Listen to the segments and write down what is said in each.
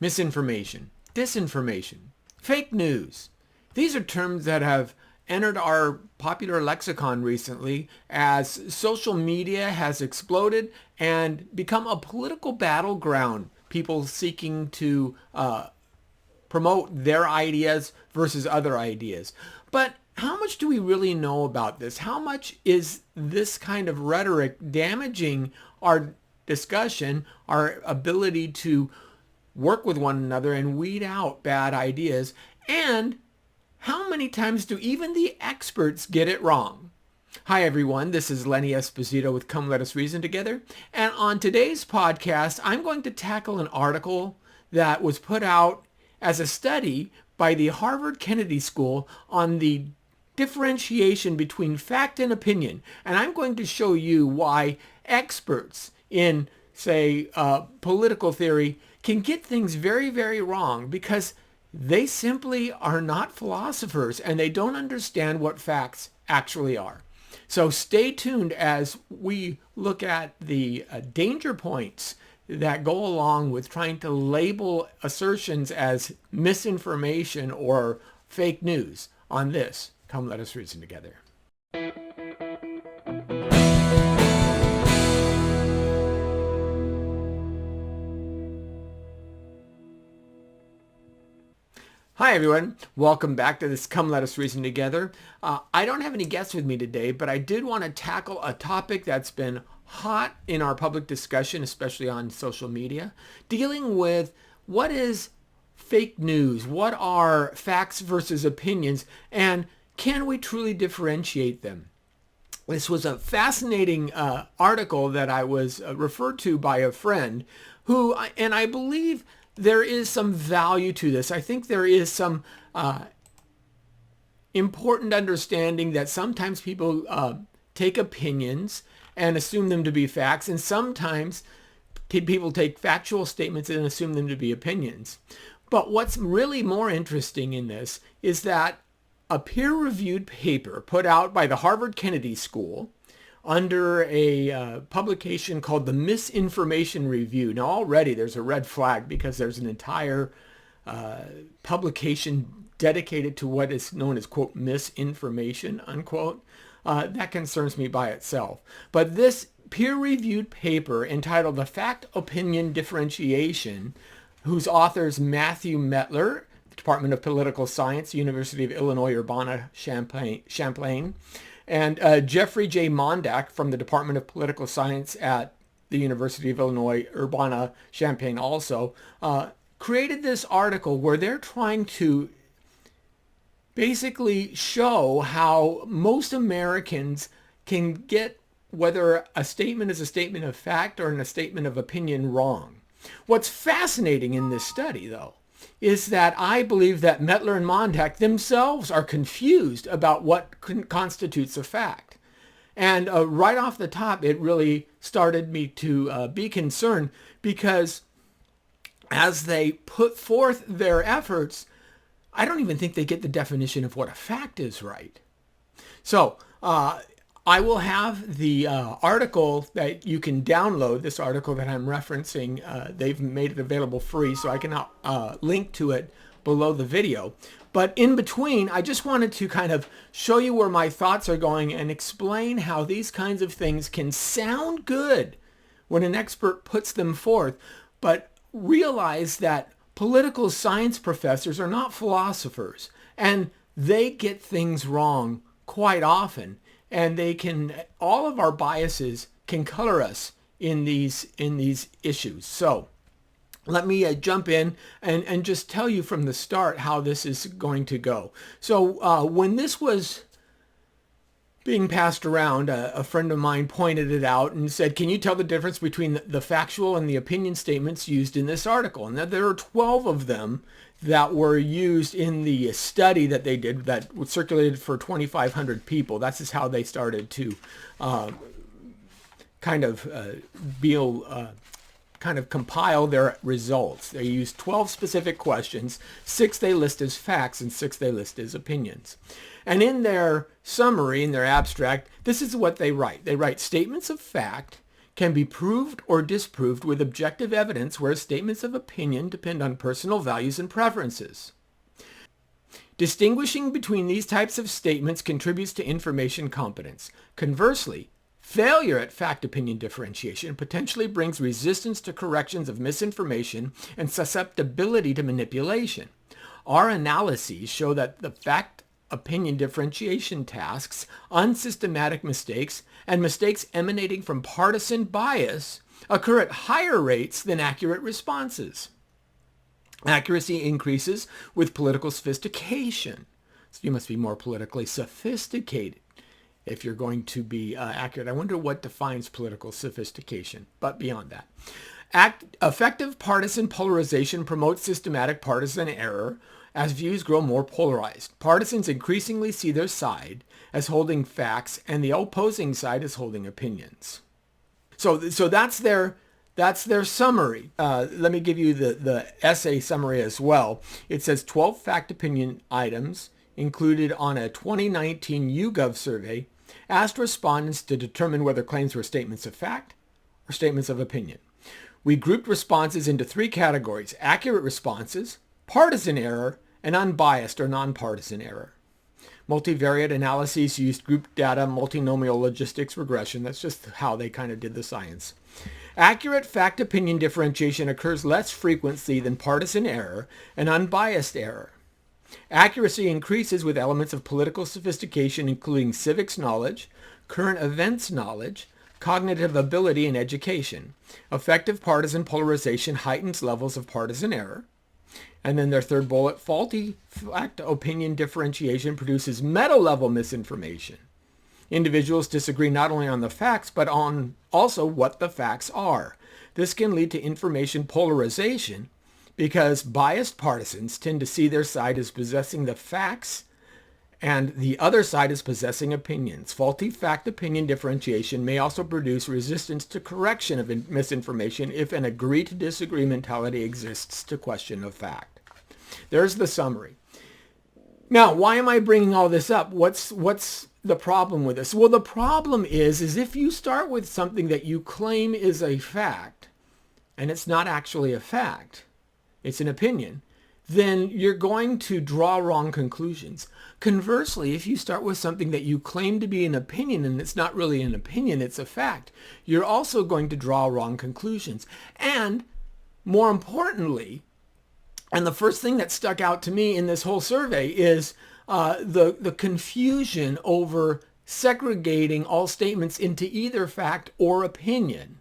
misinformation, disinformation, fake news. These are terms that have entered our popular lexicon recently as social media has exploded and become a political battleground. People seeking to promote their ideas versus other ideas. But how much do we really know about this? How much is this kind of rhetoric damaging our discussion, our ability to work with one another and weed out bad ideas? And how many times do even the experts get it wrong? Hi everyone, this is Lenny Esposito with Come Let Us Reason Together. And on today's podcast, I'm going to tackle an article that was put out as a study by the Harvard Kennedy School on the differentiation between fact and opinion. And I'm going to show you why experts in, say, political theory can get things very, very wrong because they simply are not philosophers and they don't understand what facts actually are. So stay tuned as we look at the danger points that go along with trying to label assertions as misinformation or fake news on this. Come let us reason together. Hi everyone, welcome back to this Come Let Us Reason Together. I don't have any guests with me today, but I did want to tackle a topic that's been hot in our public discussion, especially on social media, dealing with what is fake news, what are facts versus opinions, and can we truly differentiate them? This was a fascinating article that I was referred to by a friend who, and I believe there is some value to this. I think there is some important understanding that sometimes people take opinions and assume them to be facts, and sometimes people take factual statements and assume them to be opinions. But what's really more interesting in this is that a peer-reviewed paper put out by the Harvard Kennedy School under a publication called the Misinformation Review. Now already there's a red flag because there's an entire publication dedicated to what is known as, quote, misinformation, unquote. That concerns me by itself. But this peer-reviewed paper entitled The Fact-Opinion Differentiation, whose authors Matthew Mettler, Department of Political Science, University of Illinois Urbana-Champaign, and Jeffrey J. Mondak from the Department of Political Science at the University of Illinois Urbana-Champaign also, created this article where they're trying to basically show how most Americans can get whether a statement is a statement of fact or a statement of opinion wrong. What's fascinating in this study, though, is that I believe that Mettler and Mondak themselves are confused about what constitutes a fact. And right off the top, it really started me to be concerned because as they put forth their efforts, I don't even think they get the definition of what a fact is right. So I will have the article that you can download, this article that I'm referencing. They've made it available free, so I can link to it below the video. But in between, I just wanted to kind of show you where my thoughts are going and explain how these kinds of things can sound good when an expert puts them forth, but realize that political science professors are not philosophers, and they get things wrong quite often. And they can, all of our biases can color us in these issues. So let me jump in and just tell you from the start how this is going to go. So when this was being passed around, a friend of mine pointed it out and said, can you tell the difference between the factual and the opinion statements used in this article? And there are 12 of them that were used in the study that they did that was circulated for 2,500 people. That's just how they started to kind of compile their results. They used 12 specific questions, 6 they list as facts and 6 they list as opinions. And in their summary, in their abstract, this is what they write. They write statements of fact can be proved or disproved with objective evidence, whereas statements of opinion depend on personal values and preferences. Distinguishing between these types of statements contributes to information competence. Conversely, failure at fact-opinion differentiation potentially brings resistance to corrections of misinformation and susceptibility to manipulation. Our analyses show that the fact-opinion differentiation tasks, unsystematic mistakes, and mistakes emanating from partisan bias occur at higher rates than accurate responses. Accuracy increases with political sophistication. So you must be more politically sophisticated if you're going to be accurate. I wonder what defines political sophistication, but beyond that. Effective partisan polarization promotes systematic partisan error as views grow more polarized. Partisans increasingly see their side as holding facts and the opposing side as holding opinions. So that's their summary. Let me give you the essay summary as well. It says 12 fact opinion items included on a 2019 YouGov survey asked respondents to determine whether claims were statements of fact or statements of opinion. We grouped responses into 3 categories: accurate responses, partisan error, and unbiased or nonpartisan error. Multivariate analyses used group data, multinomial logistics regression. That's just how they kind of did the science. Accurate fact-opinion differentiation occurs less frequently than partisan error and unbiased error. Accuracy increases with elements of political sophistication, including civics knowledge, current events knowledge, cognitive ability, and education. Effective partisan polarization heightens levels of partisan error. And then their third bullet, faulty fact-opinion differentiation produces meta-level misinformation. Individuals disagree not only on the facts, but on also what the facts are. This can lead to information polarization because biased partisans tend to see their side as possessing the facts and the other side as possessing opinions. Faulty fact-opinion differentiation may also produce resistance to correction of misinformation if an agree-to-disagree mentality exists to question a fact. There's the summary. Now, why am I bringing all this up? What's the problem with this? Well, the problem is if you start with something that you claim is a fact, and it's not actually a fact, it's an opinion, then you're going to draw wrong conclusions. Conversely, if you start with something that you claim to be an opinion and it's not really an opinion, it's a fact, you're also going to draw wrong conclusions. And more importantly, and the first thing that stuck out to me in this whole survey is the confusion over segregating all statements into either fact or opinion.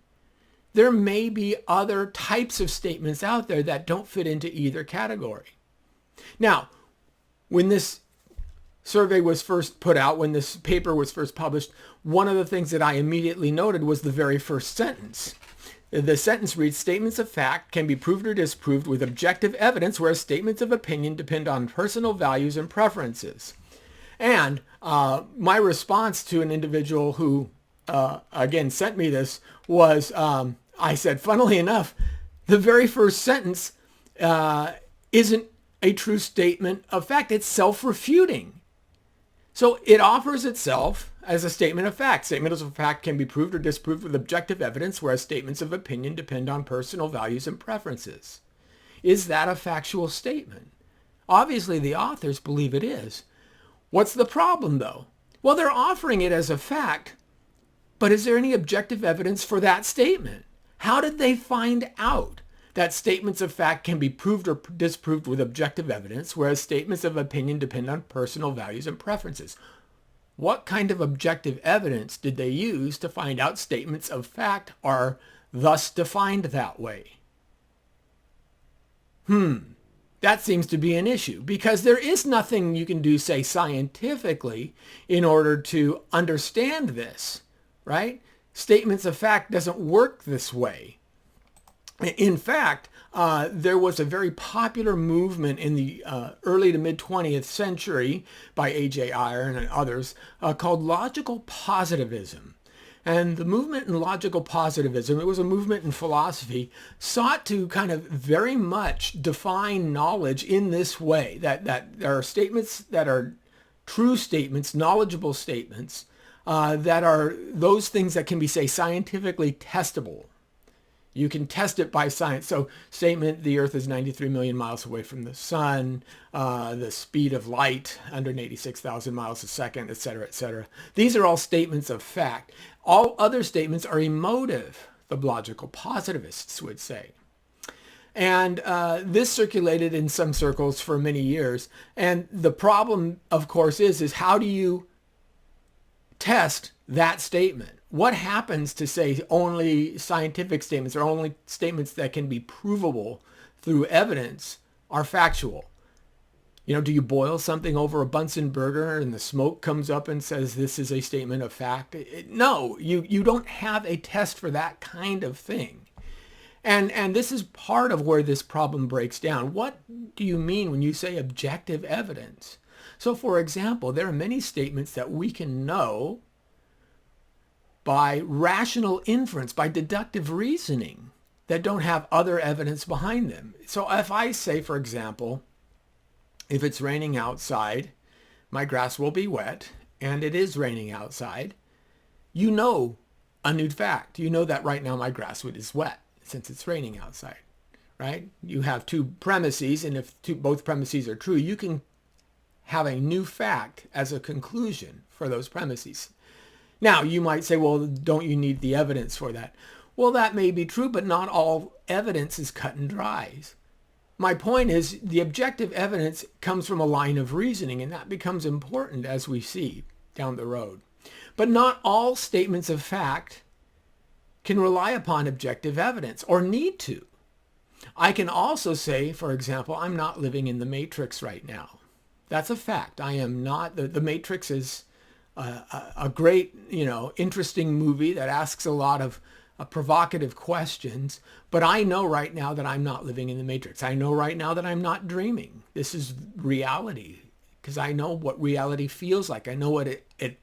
There may be other types of statements out there that don't fit into either category. Now, when this survey was first put out, when this paper was first published, one of the things that I immediately noted was the very first sentence. The sentence reads, statements of fact can be proved or disproved with objective evidence, whereas statements of opinion depend on personal values and preferences. And my response to an individual who, again, sent me this was, I said, funnily enough, the very first sentence isn't a true statement of fact. It's self-refuting. So it offers itself as a statement of fact. Statements of fact can be proved or disproved with objective evidence, whereas statements of opinion depend on personal values and preferences. Is that a factual statement? Obviously, the authors believe it is. What's the problem, though? Well, they're offering it as a fact, but is there any objective evidence for that statement? How did they find out that statements of fact can be proved or disproved with objective evidence, whereas statements of opinion depend on personal values and preferences? What kind of objective evidence did they use to find out statements of fact are thus defined that way? That seems to be an issue because there is nothing you can do, say, scientifically in order to understand this, right? Statements of fact doesn't work this way. In fact, there was a very popular movement in the early to mid 20th century by A.J. Iron and others called logical positivism. And the movement in logical positivism, it was a movement in philosophy, sought to kind of very much define knowledge in this way, that there are statements that are true statements, knowledgeable statements, that are those things that can be, say, scientifically testable. You can test it by science. So statement, the Earth is 93 million miles away from the sun, the speed of light, 186,000 miles a second, et cetera, et cetera. These are all statements of fact. All other statements are emotive, the logical positivists would say. And this circulated in some circles for many years. And the problem, of course, is how do you test that statement? What happens to say only scientific statements or only statements that can be provable through evidence are factual? You know, do you boil something over a Bunsen burger and the smoke comes up and says this is a statement of fact? No, you don't have a test for that kind of thing. And this is part of where this problem breaks down. What do you mean when you say objective evidence? So, for example, there are many statements that we can know by rational inference, by deductive reasoning, that don't have other evidence behind them. So if I say, for example, if it's raining outside, my grass will be wet, and it is raining outside, you know a new fact. You know that right now my grass is wet since it's raining outside, right? You have two premises, and if both premises are true, you can have a new fact as a conclusion for those premises. Now, you might say, well, don't you need the evidence for that? Well, that may be true, but not all evidence is cut and dry. My point is the objective evidence comes from a line of reasoning, and that becomes important as we see down the road. But not all statements of fact can rely upon objective evidence or need to. I can also say, for example, I'm not living in the Matrix right now. That's a fact. I am not. The Matrix is a great, interesting movie that asks a lot of provocative questions, but I know right now that I'm not living in the Matrix. I know right now that I'm not dreaming. This is reality because I know what reality feels like. I know what it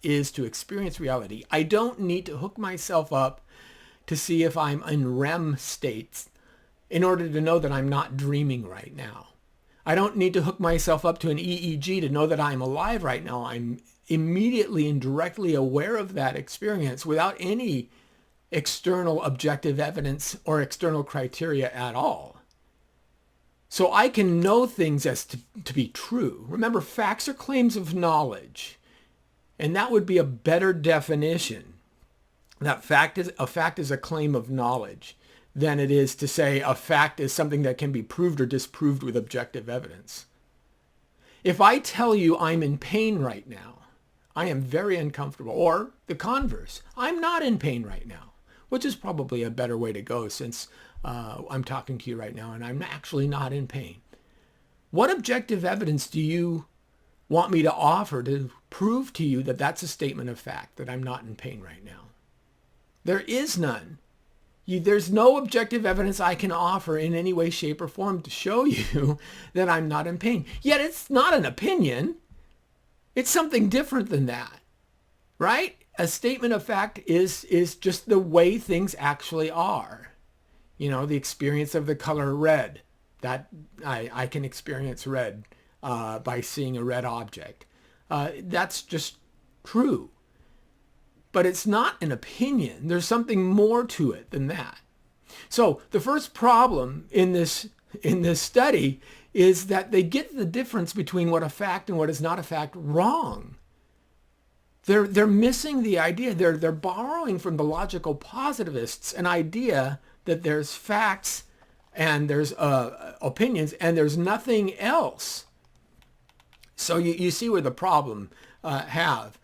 is to experience reality. I don't need to hook myself up to see if I'm in REM states in order to know that I'm not dreaming right now. I don't need to hook myself up to an EEG to know that I'm alive right now. I'm immediately and directly aware of that experience without any external objective evidence or external criteria at all. So I can know things as to be true. Remember, facts are claims of knowledge, and that would be a better definition. That a fact is a claim of knowledge than it is to say a fact is something that can be proved or disproved with objective evidence. If I tell you I'm in pain right now, I am very uncomfortable, or the converse, I'm not in pain right now, which is probably a better way to go since I'm talking to you right now and I'm actually not in pain. What objective evidence do you want me to offer to prove to you that that's a statement of fact, that I'm not in pain right now? There is none. There's no objective evidence I can offer in any way, shape, or form to show you that I'm not in pain. Yet it's not an opinion. It's something different than that, right? A statement of fact is just the way things actually are. The experience of the color red. That I can experience red by seeing a red object. That's just true. But it's not an opinion. There's something more to it than that. So the first problem in this study is that they get the difference between what a fact and what is not a fact wrong. They're missing the idea. They're borrowing from the logical positivists an idea that there's facts and there's opinions and there's nothing else. So you see where the problem have.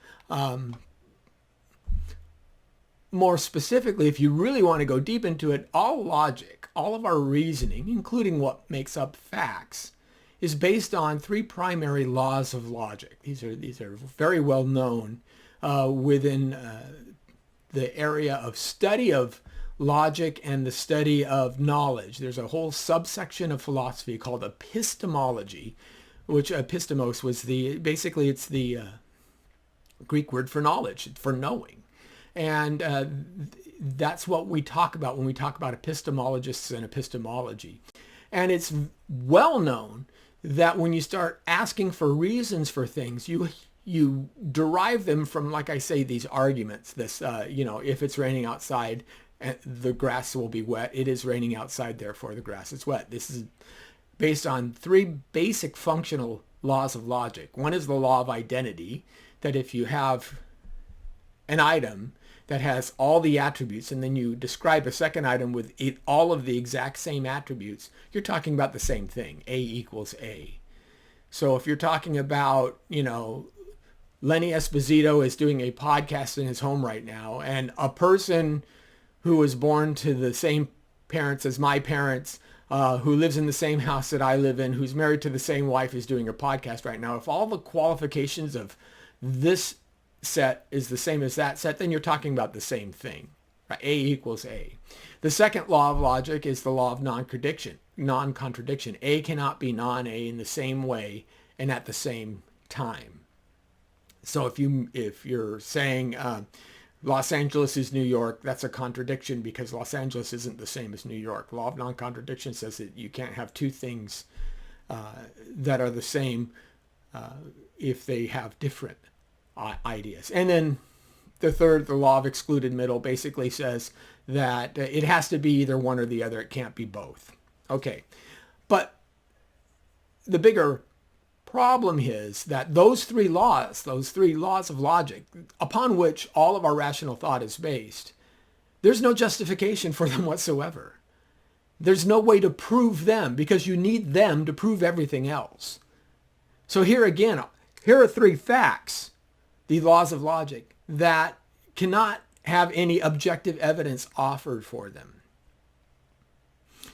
More specifically, if you really want to go deep into it, all logic, all of our reasoning, including what makes up facts, is based on three primary laws of logic. These are very well known within the area of study of logic and the study of knowledge. There's a whole subsection of philosophy called epistemology, which epistemos was basically it's the Greek word for knowledge, for knowing. And that's what we talk about when we talk about epistemologists and epistemology. And it's well known that when you start asking for reasons for things, you you derive them from, like I say, these arguments. This, if it's raining outside, the grass will be wet. It is raining outside, therefore the grass is wet. This is based on three basic functional laws of logic. One is the law of identity, that if you have an item that has all the attributes and then you describe a second item with all of the exact same attributes, you're talking about the same thing. A equals A. So if you're talking about, Lenny Esposito is doing a podcast in his home right now, and a person who was born to the same parents as my parents, who lives in the same house that I live in, who's married to the same wife, is doing a podcast right now. If all the qualifications of this set is the same as that set, then you're talking about the same thing. Right? A equals A. The second law of logic is the law of non-contradiction. A cannot be non-A in the same way and at the same time. So if you're saying Los Angeles is New York, that's a contradiction because Los Angeles isn't the same as New York. Law of non-contradiction says that you can't have two things that are the same if they have different ideas. And then the third, the law of excluded middle, basically says that it has to be either one or the other. It can't be both. Okay. But the bigger problem is that those three laws of logic, upon which all of our rational thought is based, there's no justification for them whatsoever. There's no way to prove them because you need them to prove everything else. So here are three facts, the laws of logic, that cannot have any objective evidence offered for them.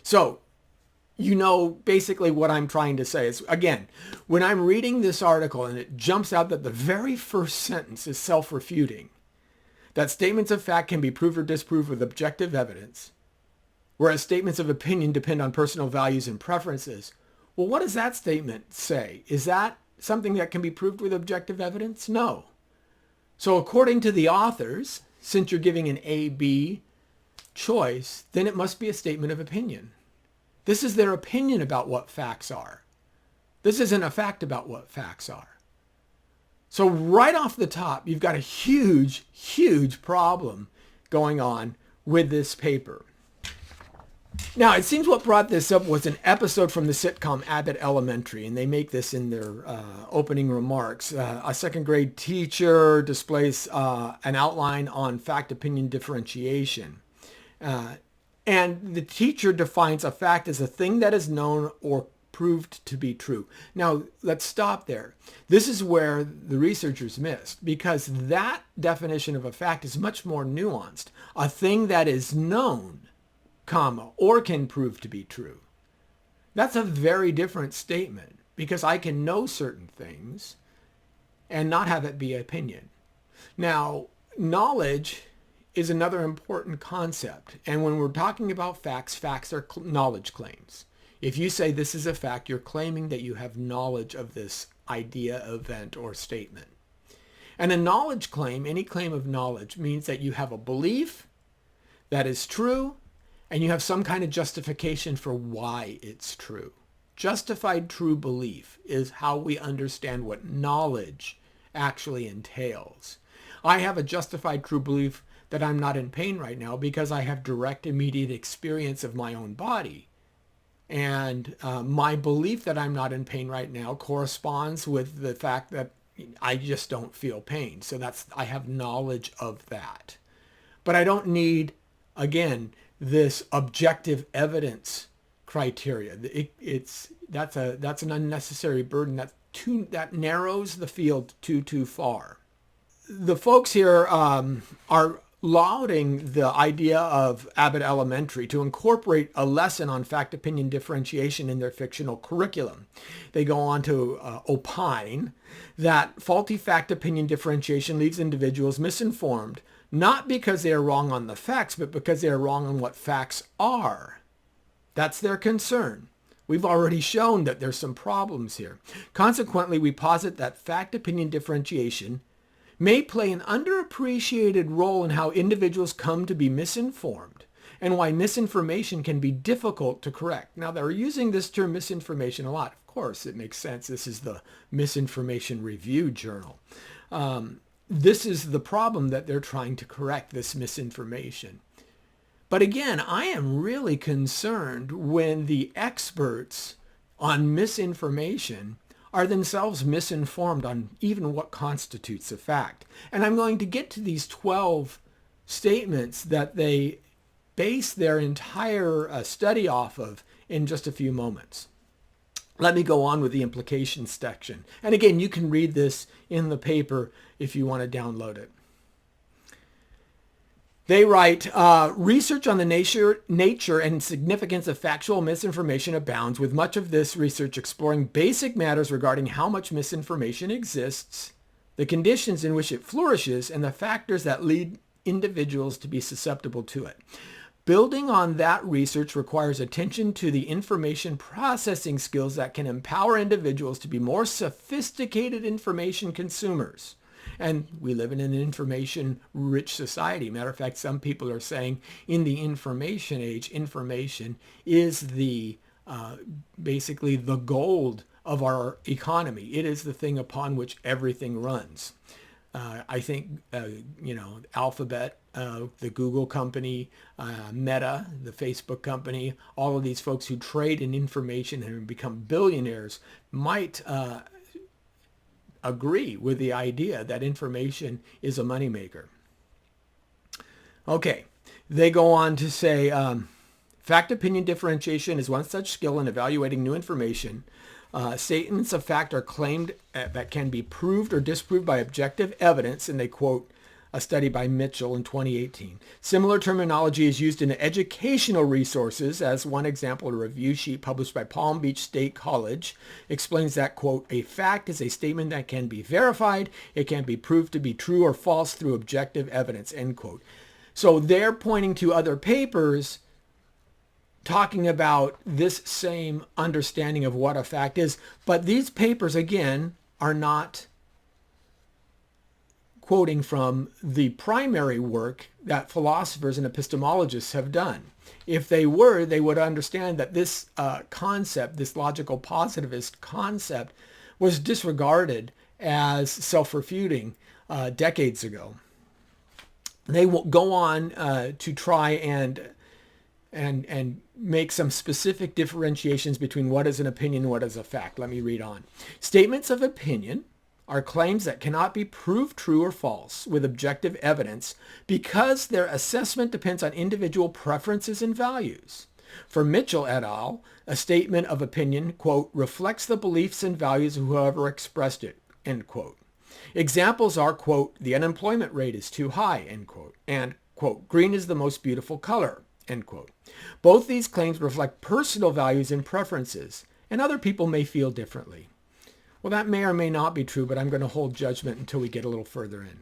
So, basically what I'm trying to say is, again, when I'm reading this article and it jumps out that the very first sentence is self-refuting, that statements of fact can be proved or disproved with objective evidence, whereas statements of opinion depend on personal values and preferences. Well, what does that statement say? Is that something that can be proved with objective evidence? No. So according to the authors, since you're giving an A-B choice, then it must be a statement of opinion. This is their opinion about what facts are. This isn't a fact about what facts are. So right off the top, you've got a huge, huge problem going on with this paper. Now, it seems what brought this up was an episode from the sitcom Abbott Elementary, and they make this in their opening remarks. A second grade teacher displays an outline on fact-opinion differentiation. And the teacher defines a fact as a thing that is known or proved to be true. Now, let's stop there. This is where the researchers missed, because that definition of a fact is much more nuanced. A thing that is known, or can prove to be true. That's a very different statement, because I can know certain things and not have it be opinion. Now, knowledge is another important concept. And when we're talking about facts, facts are knowledge claims. If you say this is a fact, you're claiming that you have knowledge of this idea, event, or statement. And a knowledge claim, any claim of knowledge, means that you have a belief that is true and you have some kind of justification for why it's true. Justified true belief is how we understand what knowledge actually entails. I have a justified true belief that I'm not in pain right now because I have direct, immediate experience of my own body. And my belief that I'm not in pain right now corresponds with the fact that I just don't feel pain. So I have knowledge of that. But I don't need, again, this objective evidence criteria. That's an unnecessary burden that narrows the field too far. The folks here are lauding the idea of Abbott Elementary to incorporate a lesson on fact-opinion differentiation in their fictional curriculum. They go on to opine that faulty fact-opinion differentiation leaves individuals misinformed, not because they are wrong on the facts, but because they are wrong on what facts are. That's their concern. We've already shown that there's some problems here. Consequently, we posit that fact-opinion differentiation may play an underappreciated role in how individuals come to be misinformed and why misinformation can be difficult to correct. Now, they're using this term misinformation a lot. Of course, it makes sense. This is the Misinformation Review Journal. This is the problem that they're trying to correct, this misinformation. But again, I am really concerned when the experts on misinformation are themselves misinformed on even what constitutes a fact. And I'm going to get to these 12 statements that they base their entire study off of in just a few moments. Let me go on with the implications section. And again, you can read this in the paper if you want to download it. They write, research on the nature and significance of factual misinformation abounds, with much of this research exploring basic matters regarding how much misinformation exists, the conditions in which it flourishes, and the factors that lead individuals to be susceptible to it. Building on that research requires attention to the information processing skills that can empower individuals to be more sophisticated information consumers. And we live in an information-rich society. Matter of fact, some people are saying in the information age, information is the basically the gold of our economy. It is the thing upon which everything runs. I think, Alphabet, the Google company, Meta, the Facebook company, all of these folks who trade in information and become billionaires might agree with the idea that information is a moneymaker. Okay, they go on to say, fact-opinion differentiation is one such skill in evaluating new information. Statements of fact are claimed that can be proved or disproved by objective evidence, and they quote a study by Mitchell in 2018. Similar terminology is used in educational resources. As one example, a review sheet published by Palm Beach State College explains that, quote, a fact is a statement that can be verified. It can be proved to be true or false through objective evidence, end quote. So they're pointing to other papers talking about this same understanding of what a fact is. But these papers, again, are not quoting from the primary work that philosophers and epistemologists have done. If they were, they would understand that this concept, this logical positivist concept, was disregarded as self-refuting decades ago. They will go on to try and make some specific differentiations between what is an opinion and what is a fact. Let me read on. Statements of opinion are claims that cannot be proved true or false with objective evidence because their assessment depends on individual preferences and values. For Mitchell et al., a statement of opinion, quote, reflects the beliefs and values of whoever expressed it, end quote. Examples are, quote, the unemployment rate is too high, end quote, and, quote, green is the most beautiful color, end quote. Both these claims reflect personal values and preferences, and other people may feel differently. Well, that may or may not be true, but I'm going to hold judgment until we get a little further in.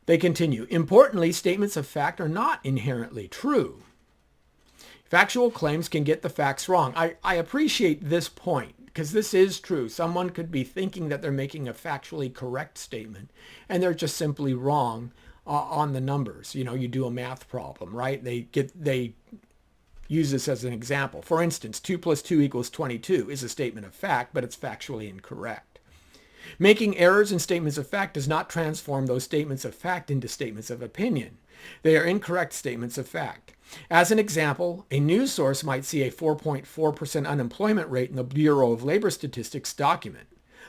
They continue. Importantly, statements of fact are not inherently true. Factual claims can get the facts wrong. I appreciate this point because this is true. Someone could be thinking that they're making a factually correct statement and they're just simply wrong on the numbers. You know, you do a math problem, right? They use this as an example. For instance, 2 + 2 = 22 is a statement of fact, but it's factually incorrect. Making errors in statements of fact does not transform those statements of fact into statements of opinion. They are incorrect statements of fact. As an example, a news source might see a 4.4% unemployment rate in the Bureau of Labor Statistics document,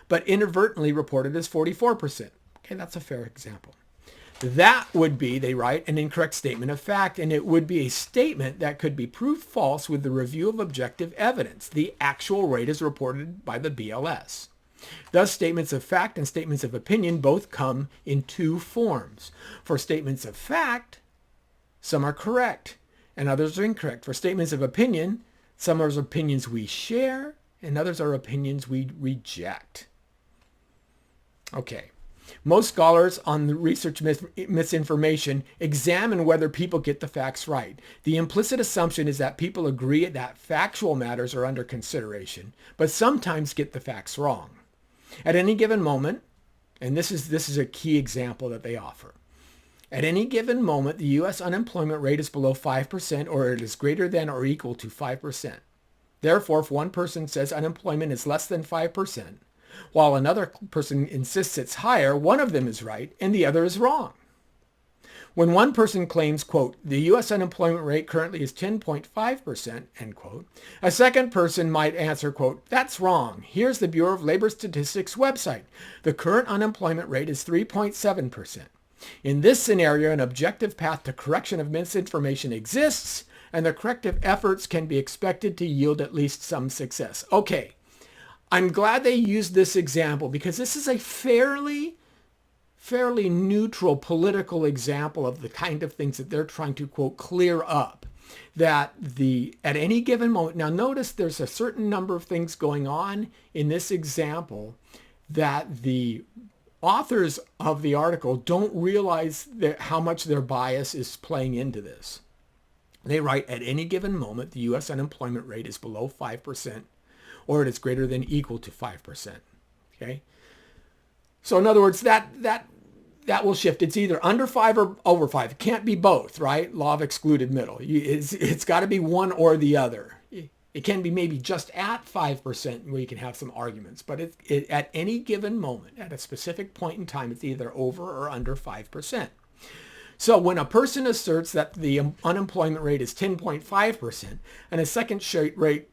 but inadvertently reported as 44%. Okay, that's a fair example. That would be, they write, an incorrect statement of fact, and it would be a statement that could be proved false with the review of objective evidence. The actual rate is reported by the BLS. Thus, statements of fact and statements of opinion both come in two forms. For statements of fact, some are correct and others are incorrect. For statements of opinion, some are opinions we share and others are opinions we reject. Okay. Most scholars on the research misinformation examine whether people get the facts right. The implicit assumption is that people agree that factual matters are under consideration, but sometimes get the facts wrong. At any given moment, and this is a key example that they offer, At any given moment, the U.S. unemployment rate is below 5% or it is greater than or equal to 5%. Therefore, if one person says unemployment is less than 5%, while another person insists it's higher, one of them is right and the other is wrong. When one person claims, quote, the U.S. unemployment rate currently is 10.5%, end quote, a second person might answer, quote, that's wrong. Here's the Bureau of Labor Statistics website. The current unemployment rate is 3.7%. In this scenario, an objective path to correction of misinformation exists, and the corrective efforts can be expected to yield at least some success. Okay, I'm glad they used this example because this is a fairly neutral political example of the kind of things that they're trying to, quote, clear up. That at any given moment, now notice there's a certain number of things going on in this example that the authors of the article don't realize how much their bias is playing into this. They write, at any given moment, the U.S. unemployment rate is below 5% or it is greater than equal to 5%. Okay? So in other words, that will shift. It's either under 5 or over 5. It can't be both, right? Law of excluded middle. It's got to be one or the other. It can be maybe just at 5% where you can have some arguments, but at any given moment, at a specific point in time, it's either over or under 5%. So when a person asserts that the unemployment rate is 10.5% and a second rate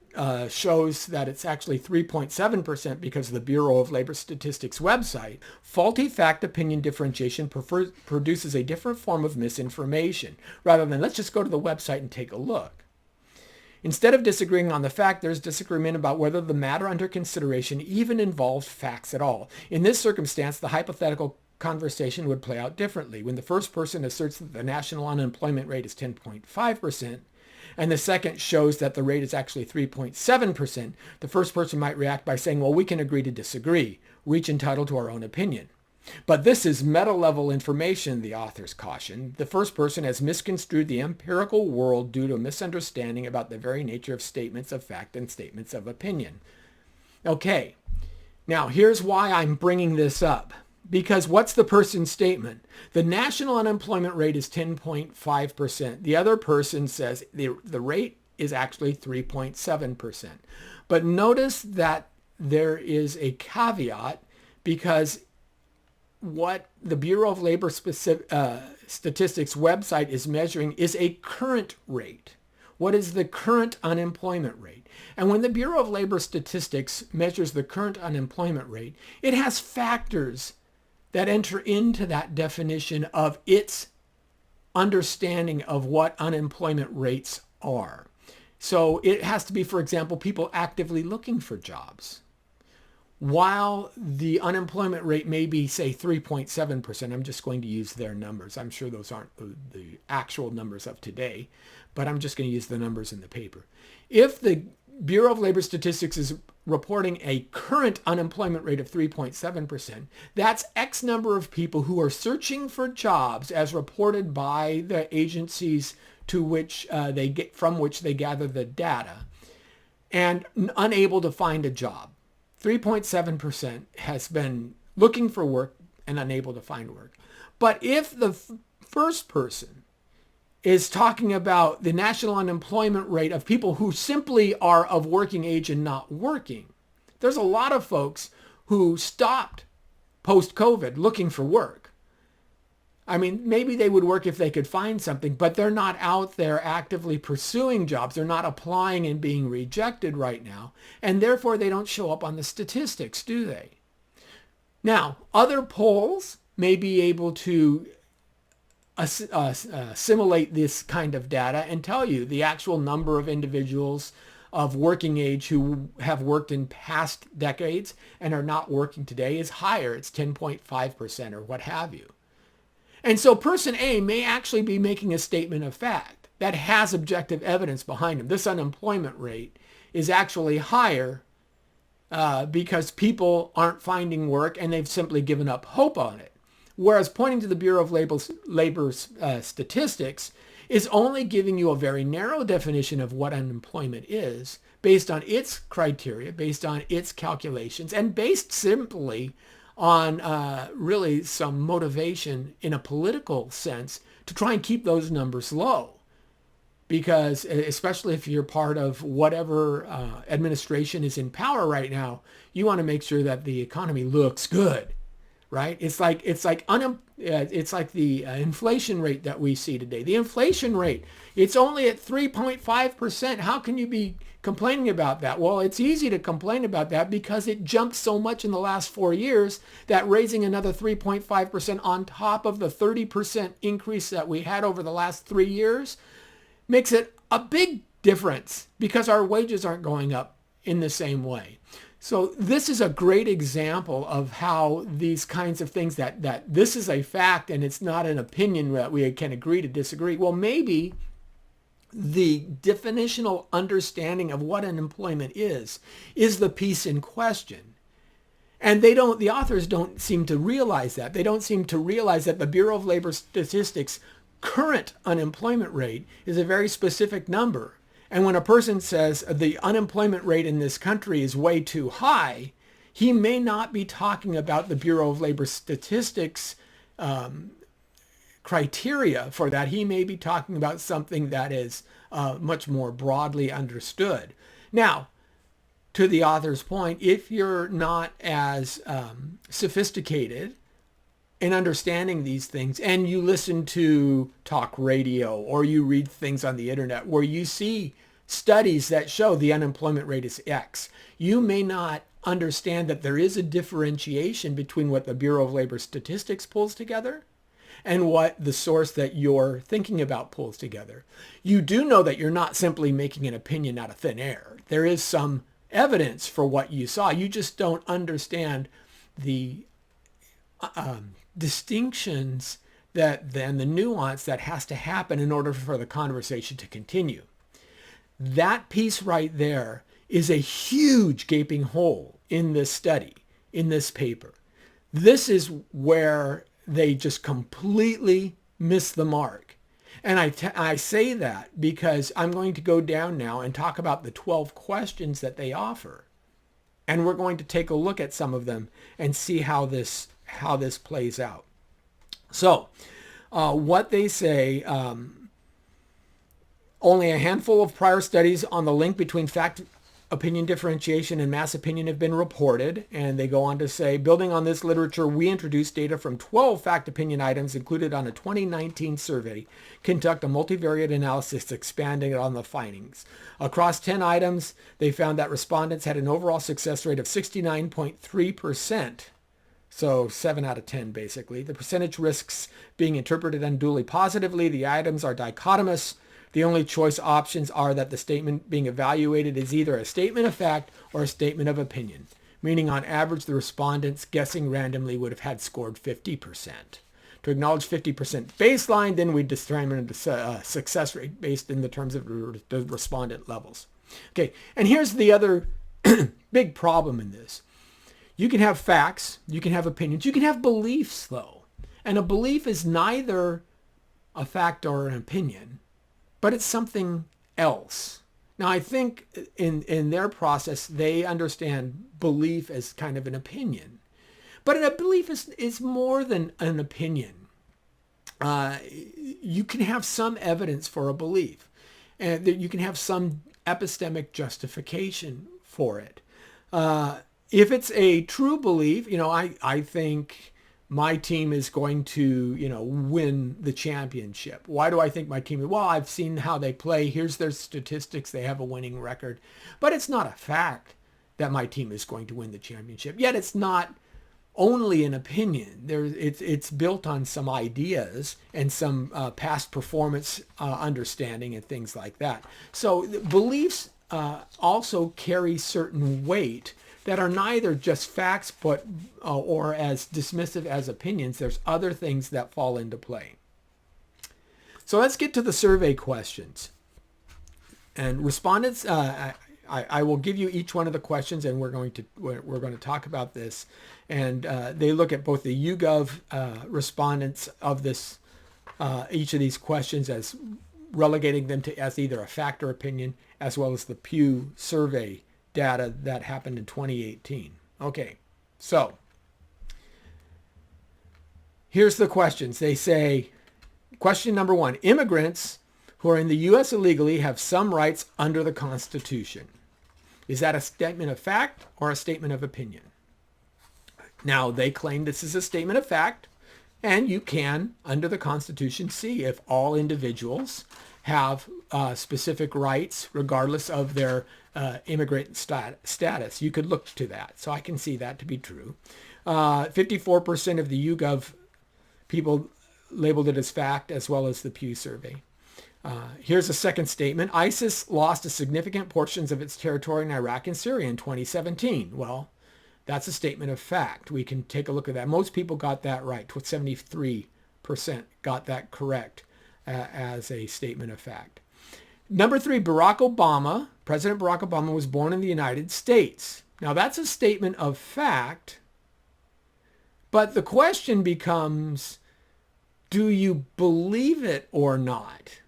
shows that it's actually 3.7% because of the Bureau of Labor Statistics website, faulty fact-opinion differentiation produces a different form of misinformation, rather than let's just go to the website and take a look. Instead of disagreeing on the fact, there's disagreement about whether the matter under consideration even involves facts at all. In this circumstance, the hypothetical conversation would play out differently. When the first person asserts that the national unemployment rate is 10.5%, and the second shows that the rate is actually 3.7%, the first person might react by saying, well, we can agree to disagree. We're each entitled to our own opinion. But this is meta-level information, the authors caution. The first person has misconstrued the empirical world due to a misunderstanding about the very nature of statements of fact and statements of opinion. Okay, now here's why I'm bringing this up. Because what's the person's statement? The national unemployment rate is 10.5%. The other person says the rate is actually 3.7%. But notice that there is a caveat because what the Bureau of Labor Statistics website is measuring is a current rate. What is the current unemployment rate? And when the Bureau of Labor Statistics measures the current unemployment rate, it has factors that enter into that definition of its understanding of what unemployment rates are. So it has to be, for example, people actively looking for jobs. While the unemployment rate may be, say, 3.7%, I'm just going to use their numbers. I'm sure those aren't the actual numbers of today, but I'm just going to use the numbers in the paper. If the Bureau of Labor Statistics is reporting a current unemployment rate of 3.7%, that's X number of people who are searching for jobs as reported by the agencies to which from which they gather the data and unable to find a job. 3.7% has been looking for work and unable to find work. But if the first person is talking about the national unemployment rate of people who simply are of working age and not working, there's a lot of folks who stopped post-COVID looking for work. I mean, maybe they would work if they could find something, but they're not out there actively pursuing jobs. They're not applying and being rejected right now. And therefore, they don't show up on the statistics, do they? Now, other polls may be able to assimilate this kind of data and tell you the actual number of individuals of working age who have worked in past decades and are not working today is higher. It's 10.5% or what have you. And so person A may actually be making a statement of fact that has objective evidence behind him. This unemployment rate is actually higher because people aren't finding work and they've simply given up hope on it. Whereas pointing to the Bureau of Labor Statistics is only giving you a very narrow definition of what unemployment is based on its criteria, based on its calculations, and based simply on really some motivation in a political sense to try and keep those numbers low. Because especially if you're part of whatever administration is in power right now, you want to make sure that the economy looks good, right? It's like the inflation rate that we see today. The inflation rate, it's only at 3.5%. How can you be complaining about that? Well, it's easy to complain about that because it jumped so much in the last 4 years that raising another 3.5% on top of the 30% increase that we had over the last 3 years makes it a big difference because our wages aren't going up in the same way. So this is a great example of how these kinds of things that this is a fact and it's not an opinion that we can agree to disagree. Well, maybe the definitional understanding of what unemployment is the piece in question. And the authors don't seem to realize that. They don't seem to realize that the Bureau of Labor Statistics current unemployment rate is a very specific number. And when a person says the unemployment rate in this country is way too high, he may not be talking about the Bureau of Labor Statistics criteria for that. He may be talking about something that is much more broadly understood. Now, to the author's point, if you're not as sophisticated in understanding these things, and you listen to talk radio or you read things on the internet where you see studies that show the unemployment rate is X, you may not understand that there is a differentiation between what the Bureau of Labor Statistics pulls together and what the source that you're thinking about pulls together. You do know that you're not simply making an opinion out of thin air. There is some evidence for what you saw. You just don't understand the distinctions and the nuance that has to happen in order for the conversation to continue. That piece right there is a huge gaping hole in this study, in this paper. This is where they just completely miss the mark. And I say that because I'm going to go down now and talk about the 12 questions that they offer. And we're going to take a look at some of them and see how this plays out. So what they say, only a handful of prior studies on the link between fact opinion differentiation and mass opinion have been reported. And they go on to say, building on this literature, we introduced data from 12 fact opinion items included on a 2019 survey, conduct a multivariate analysis expanding on the findings. Across 10 items, they found that respondents had an overall success rate of 69.3%. So 7 out of 10, basically. The percentage risks being interpreted unduly positively. The items are dichotomous. The only choice options are that the statement being evaluated is either a statement of fact or a statement of opinion, meaning on average the respondents guessing randomly would have had scored 50%. To acknowledge 50% baseline, then we determine the success rate based in the terms of the respondent levels. Okay, and here's the other big problem in this. You can have facts, you can have opinions, you can have beliefs though. And a belief is neither a fact or an opinion, but it's something else. Now I think in their process, they understand belief as kind of an opinion. But a belief is more than an opinion. You can have some evidence for a belief. And you can have some epistemic justification for it. If it's a true belief, I think my team is going to, win the championship. Why do I think my team? Well, I've seen how they play. Here's their statistics. They have a winning record. But it's not a fact that my team is going to win the championship. Yet it's not only an opinion. It's built on some ideas and some past performance understanding and things like that. So beliefs also carry certain weight that are neither just facts but or as dismissive as opinions. There's other things that fall into play. So let's get to the survey questions. And respondents, I will give you each one of the questions, and we're going to talk about this. And they look at both the YouGov respondents of this each of these questions as relegating them to as either a fact or opinion, as well as the Pew survey data that happened in 2018. Okay, so Here's the questions. They say, question number 1, immigrants who are in the U.S. illegally have some rights under the Constitution. Is that a statement of fact or a statement of opinion? Now, they claim this is a statement of fact, and you can, under the Constitution, see if all individuals have specific rights regardless of their immigrant status. You could look to that. So I can see that to be true. 54% of the YouGov people labeled it as fact, as well as the Pew survey. Here's a second statement. ISIS lost a significant portions of its territory in Iraq and Syria in 2017. Well, that's a statement of fact. We can take a look at that. Most people got that right. 73% got that correct as a statement of fact. Number 3, President Barack Obama was born in the United States. Now, that's a statement of fact, but the question becomes, do you believe it or not?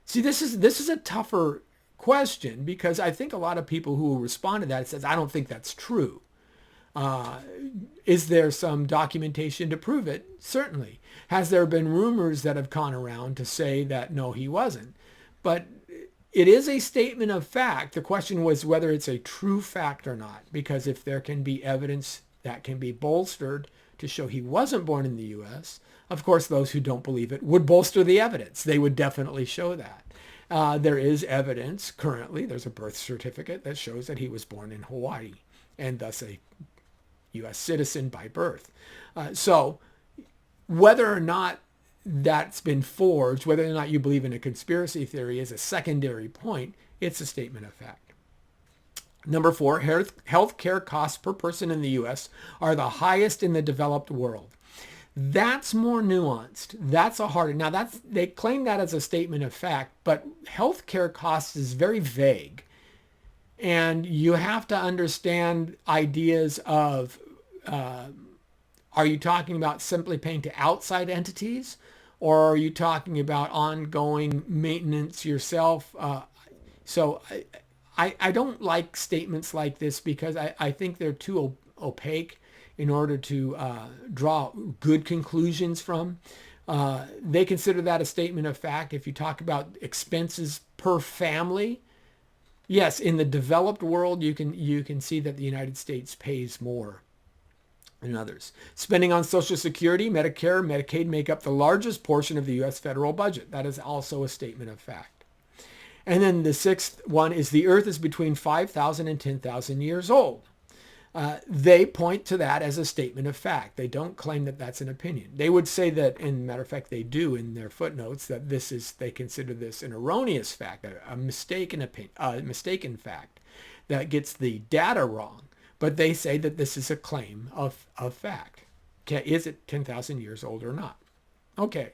See, this is a tougher question, because I think a lot of people who will respond to that says, I don't think that's true. Is there some documentation to prove it? Certainly. Has there been rumors that have gone around to say that, no, he wasn't? But it is a statement of fact. The question was whether it's a true fact or not, because if there can be evidence that can be bolstered to show he wasn't born in the U.S., of course, those who don't believe it would bolster the evidence. They would definitely show that. There is evidence currently. There's a birth certificate that shows that he was born in Hawaii and thus a U.S. citizen by birth. So whether or not that's been forged, whether or not you believe in a conspiracy theory is a secondary point. It's a statement of fact. Number 4, health care costs per person in the U.S. are the highest in the developed world. That's more nuanced. That's a harder. Now, they claim that as a statement of fact, but healthcare costs is very vague. And you have to understand ideas of, are you talking about simply paying to outside entities, or are you talking about ongoing maintenance yourself? So I don't like statements like this, because I think they're too opaque in order to draw good conclusions from. They consider that a statement of fact. If you talk about expenses per family, yes, in the developed world, you can see that the United States pays more than others. Spending on Social Security, Medicare, Medicaid make up the largest portion of the U.S. federal budget. That is also a statement of fact. And then the 6th one is the Earth is between 5,000 and 10,000 years old. They point to that as a statement of fact. They don't claim that that's an opinion. They would say that, in matter of fact, they do in their footnotes, that they consider this an erroneous fact, a mistaken fact that gets the data wrong. But they say that this is a claim of fact. Okay, is it 10,000 years old or not? Okay,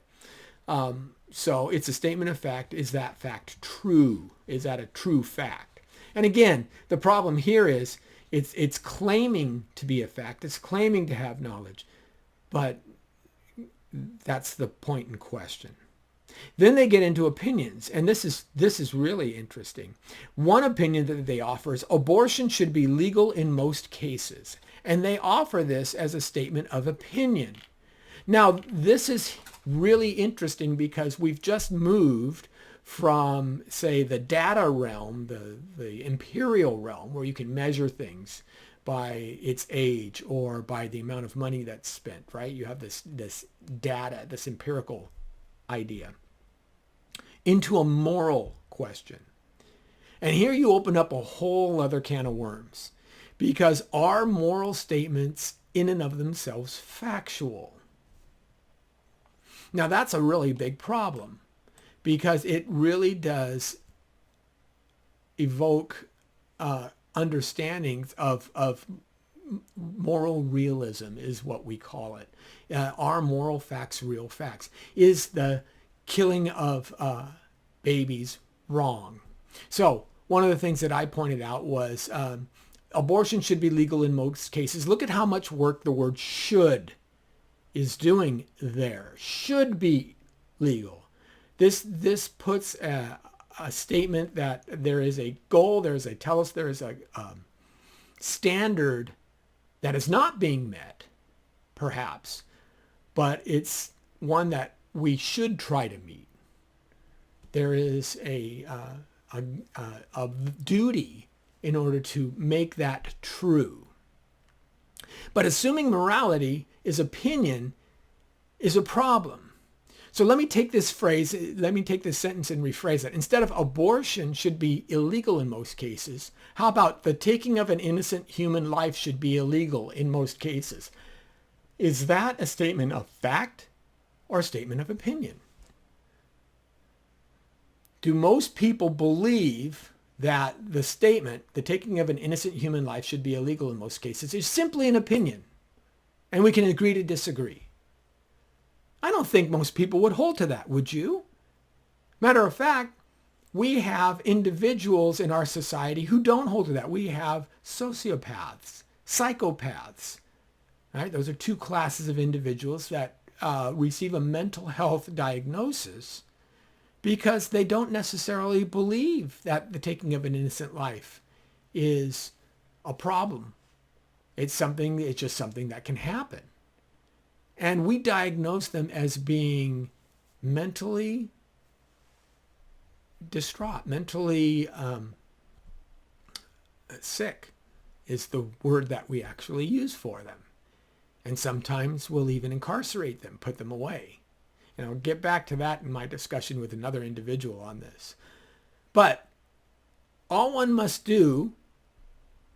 so it's a statement of fact. Is that fact true? Is that a true fact? And again, the problem here is, it's claiming to be a fact. It's claiming to have knowledge, but that's the point in question. Then they get into opinions, and this is really interesting. One opinion that they offer is abortion should be legal in most cases, and they offer this as a statement of opinion. Now, this is really interesting, because we've just moved from, say, the data realm, the imperial realm, where you can measure things by its age or by the amount of money that's spent, right? You have this data, this empirical idea, into a moral question. And here you open up a whole other can of worms, because are moral statements in and of themselves factual? Now, that's a really big problem, because it really does evoke understandings of moral realism, is what we call it. Are moral facts real facts? Is the killing of babies wrong? So one of the things that I pointed out was abortion should be legal in most cases. Look at how much work the word should is doing there. Should be legal. This puts a statement that there is a goal, there is a standard that is not being met, perhaps, but it's one that we should try to meet. There is a duty in order to make that true. But assuming morality is opinion is a problem. So let me take this sentence and rephrase it. Instead of abortion should be illegal in most cases, how about the taking of an innocent human life should be illegal in most cases? Is that a statement of fact or a statement of opinion? Do most people believe that the statement, the taking of an innocent human life should be illegal in most cases, is simply an opinion, and we can agree to disagree? I don't think most people would hold to that, would you? Matter of fact, we have individuals in our society who don't hold to that. We have sociopaths, psychopaths, right? Those are two classes of individuals that receive a mental health diagnosis because they don't necessarily believe that the taking of an innocent life is a problem. It's just something that can happen. And we diagnose them as being mentally distraught, mentally sick is the word that we actually use for them. And sometimes we'll even incarcerate them, put them away. And I'll get back to that in my discussion with another individual on this. But all one must do,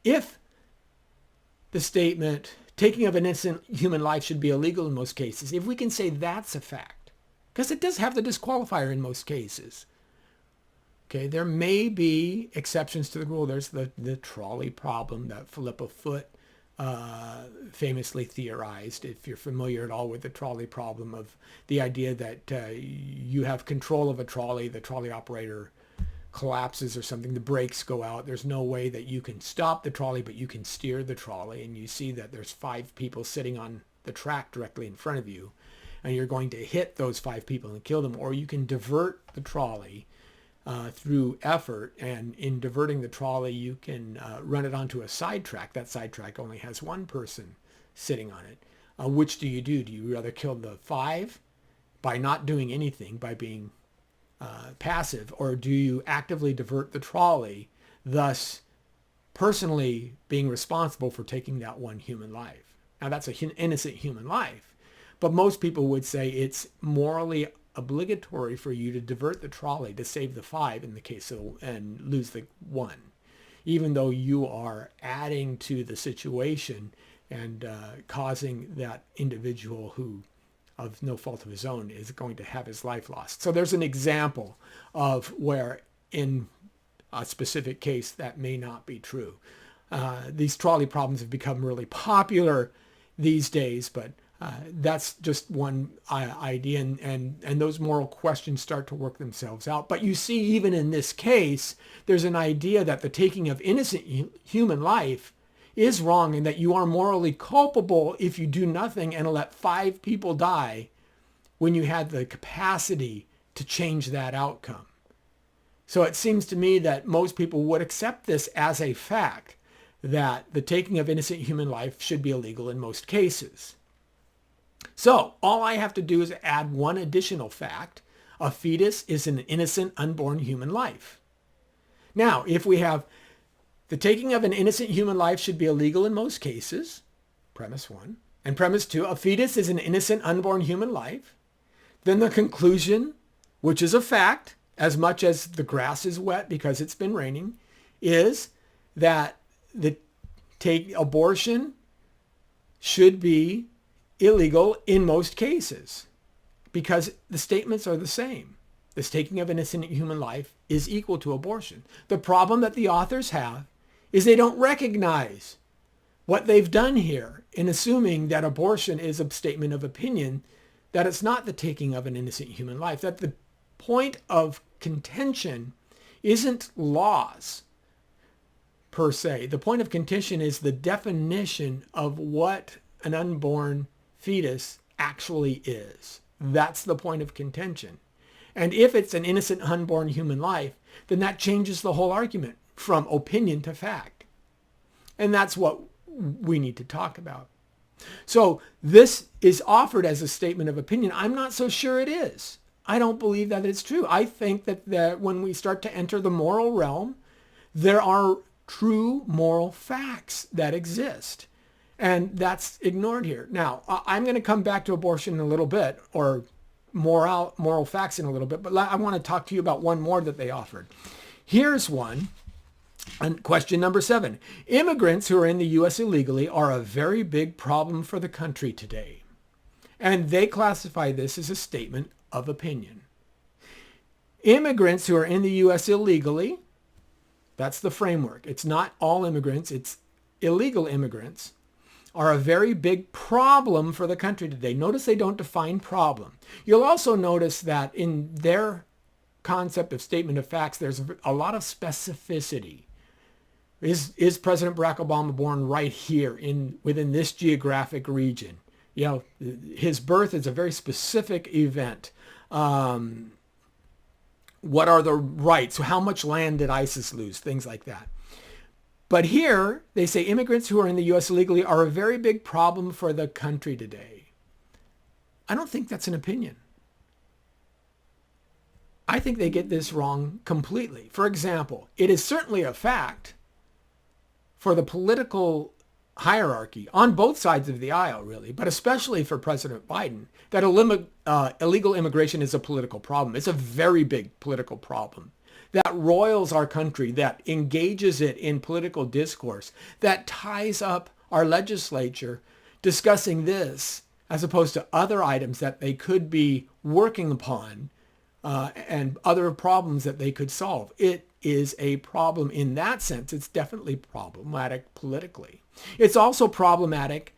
if the statement, taking of an innocent human life should be illegal in most cases, if we can say that's a fact, because it does have the disqualifier in most cases. Okay, there may be exceptions to the rule. There's the trolley problem that Philippa Foot famously theorized. If you're familiar at all with the trolley problem, of the idea that you have control of a trolley, the trolley operator collapses or something, the brakes go out, there's no way that you can stop the trolley, but you can steer the trolley, and you see that there's 5 people sitting on the track directly in front of you, and you're going to hit those 5 people and kill them. Or you can divert the trolley through effort, and in diverting the trolley you can run it onto a sidetrack. That sidetrack only has 1 person sitting on it. Which do? Do you rather kill the 5 by not doing anything, by being passive, or do you actively divert the trolley, thus personally being responsible for taking that 1 human life? Now that's an innocent human life, but most people would say it's morally obligatory for you to divert the trolley to save the 5 in the case of, and lose the 1, even though you are adding to the situation and causing that individual who, of no fault of his own, is going to have his life lost. So there's an example of where in a specific case that may not be true. These trolley problems have become really popular these days, but that's just one idea, and those moral questions start to work themselves out. But you see, even in this case, there's an idea that the taking of innocent human life is wrong, and that you are morally culpable if you do nothing and let 5 people die when you had the capacity to change that outcome. So it seems to me that most people would accept this as a fact, that the taking of innocent human life should be illegal in most cases. So all I have to do is add one additional fact. A fetus is an innocent, unborn human life. Now, if we have the taking of an innocent human life should be illegal in most cases, premise 1, and premise 2, a fetus is an innocent, unborn human life, then the conclusion, which is a fact, as much as the grass is wet because it's been raining, is that abortion should be illegal in most cases, because the statements are the same. This taking of an innocent human life is equal to abortion. The problem that the authors have is they don't recognize what they've done here in assuming that abortion is a statement of opinion, that it's not the taking of an innocent human life, that the point of contention isn't laws per se. The point of contention is the definition of what an unborn fetus actually is. That's the point of contention. And if it's an innocent unborn human life, then that changes the whole argument from opinion to fact. And that's what we need to talk about. So this is offered as a statement of opinion. I'm not so sure it is. I don't believe that it's true. I think that when we start to enter the moral realm, there are true moral facts that exist. And that's ignored here. Now, I'm going to come back to abortion in a little bit, or moral facts in a little bit, but I want to talk to you about one more that they offered. Here's one. And question number 7. Immigrants who are in the U.S. illegally are a very big problem for the country today. And they classify this as a statement of opinion. Immigrants who are in the U.S. illegally, that's the framework. It's not all immigrants, it's illegal immigrants, are a very big problem for the country today. Notice they don't define problem. You'll also notice that in their concept of statement of facts, there's a lot of specificity. Is President Barack Obama born right here within this geographic region? You know, his birth is a very specific event. What are the rights? How much land did ISIS lose? Things like that. But here they say immigrants who are in the U.S. illegally are a very big problem for the country today. I don't think that's an opinion. I think they get this wrong completely. For example, it is certainly a fact for the political hierarchy on both sides of the aisle, really, but especially for President Biden, that illegal immigration is a political problem. It's a very big political problem that roils our country, that engages it in political discourse, that ties up our legislature discussing this as opposed to other items that they could be working upon and other problems that they could solve. It is a problem in that sense. It's definitely problematic politically. It's also problematic